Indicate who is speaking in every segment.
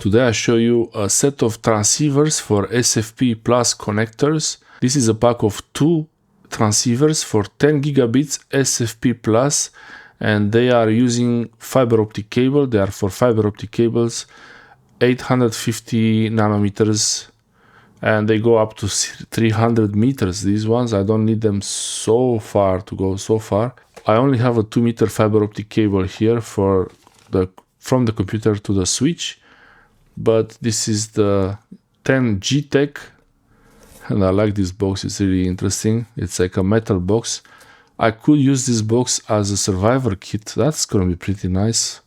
Speaker 1: Today I show you a set of transceivers for SFP plus connectors. This is a pack of 2 transceivers for 10 gigabits SFP plus, and they are using fiber optic cable. They are for fiber optic cables, 850 nanometers, and they go up to 300 meters. These ones, I don't need them so far to go so far. I only have a 2-meter fiber optic cable here for from the computer to the switch. But this is the 10 G-Tech, and I like this box. It's really interesting. It's like a metal box. I could use this box as a survivor kit. That's gonna be pretty nice.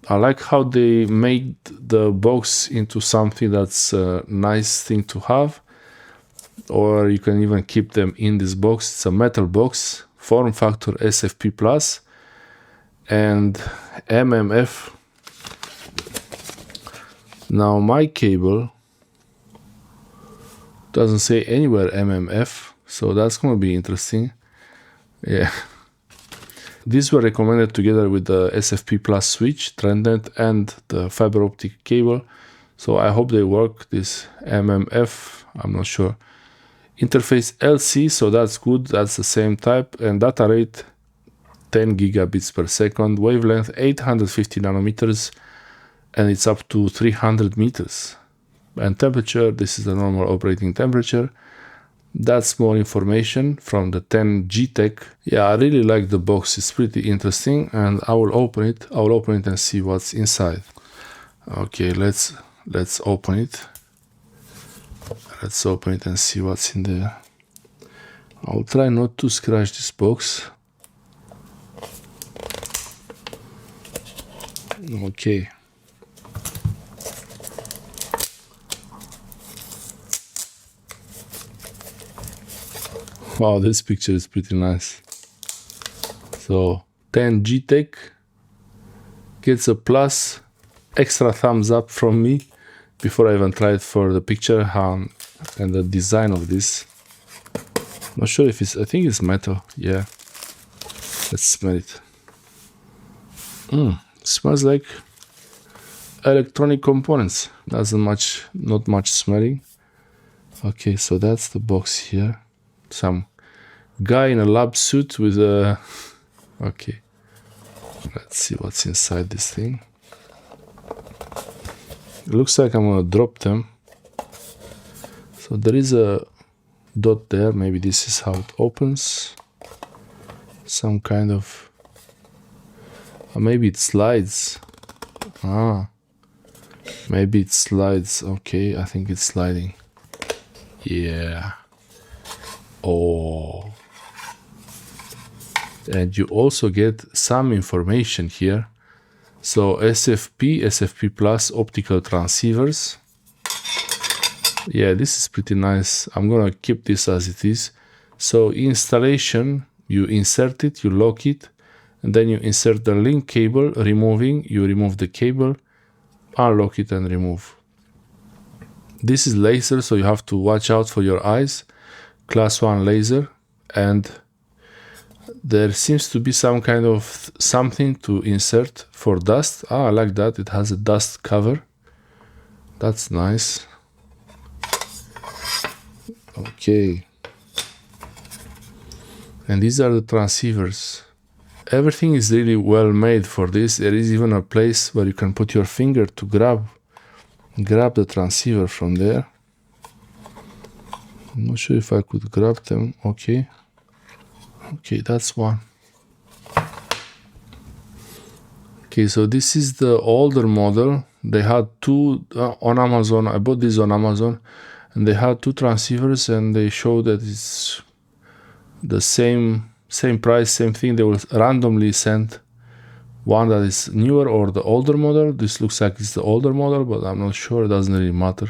Speaker 1: I like how they made the box into something that's a nice thing to have, or you can even keep them in this box. It's a metal box, form factor SFP plus, and MMF. Now my cable doesn't say anywhere MMF, so that's going to be interesting. Yeah. These were recommended together with the SFP plus switch, TrendNet, and the fiber optic cable. So I hope they work. This MMF, I'm not sure. Interface LC, so that's good. That's the same type. And data rate 10 gigabits per second. Wavelength 850 nanometers. And it's up to 300 meters. And temperature, this is the normal operating temperature. That's more information from the 10 G-Tech. Yeah, I really like the box. It's pretty interesting, and I will open it. I will open it and see what's inside. Okay, let's open it. Let's open it and see what's in there. I'll try not to scratch this box. Okay. Wow, this picture is pretty nice. So 10 G-Tech gets a plus, extra thumbs up from me before I even tried for the picture and the design of this. Not sure if it's, I think it's metal. Yeah, let's smell it. Smells like electronic components. Not much smelling. Okay, so that's the box here. Some guy in a lab suit with a... Okay, let's see what's inside this thing. It looks like I'm gonna drop them. So there is a dot there. Maybe this is how it opens. Some kind of... maybe it slides. Maybe it slides. Okay, I think it's sliding. Yeah. Oh, and you also get some information here. So SFP plus optical transceivers. Yeah, this is pretty nice. I'm gonna keep this as it is. So installation, you insert it, you lock it, and then you insert the link cable, you remove the cable, unlock it and remove. This is laser, so you have to watch out for your eyes. Class 1 laser, and there seems to be some kind of something to insert for dust. I like that. It has a dust cover. That's nice. Okay. And these are the transceivers. Everything is really well made for this. There is even a place where you can put your finger to grab the transceiver from there. I'm not sure if I could grab them. Okay. Okay, that's one. Okay, so this is the older model. They had 2 on Amazon. I bought this on Amazon, and they had 2 transceivers, and they show that it's the same price, same thing. They will randomly send one that is newer or the older model. This looks like it's the older model, but I'm not sure. It doesn't really matter.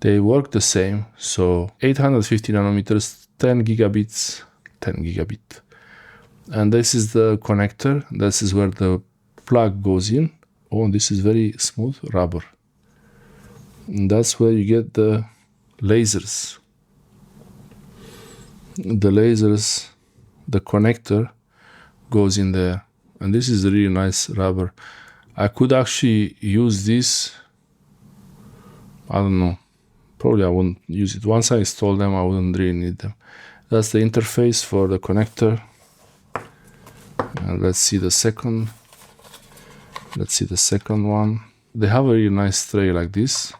Speaker 1: They work the same. So 850 nanometers, 10 gigabits, 10 gigabit. And this is the connector. This is where the plug goes in. Oh, this is very smooth rubber. And that's where you get the lasers. The lasers, the connector goes in there. And this is really nice rubber. I could actually use this I don't know. Probably I wouldn't use it. Once I install them, I wouldn't really need them. That's the interface for the connector. And let's see the second. Let's see the second one. They have a really nice tray like this.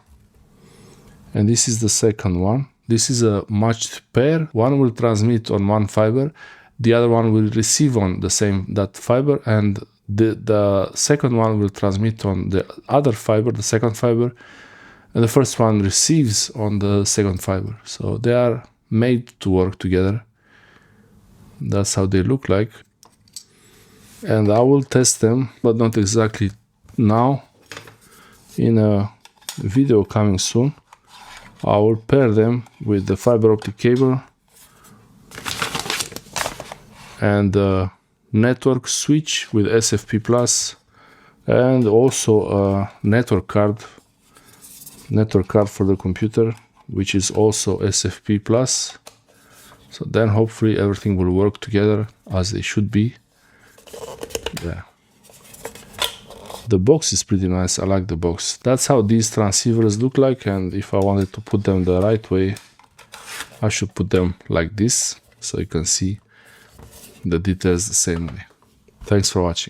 Speaker 1: And this is the second one. This is a matched pair. One will transmit on one fiber. The other one will receive on that fiber. And the second one will transmit on the other fiber, the second fiber. And the first one receives on the second fiber. So they are made to work together. That's how they look like. And I will test them, but not exactly now. In a video coming soon, I will pair them with the fiber optic cable and the network switch with SFP Plus, and also a network card for the computer, which is also SFP Plus. So then hopefully everything will work together as they should be. Yeah. The box is pretty nice. I like the box. That's how these transceivers look like, and if I wanted to put them the right way, I should put them like this, so you can see the details the same way. Thanks for watching.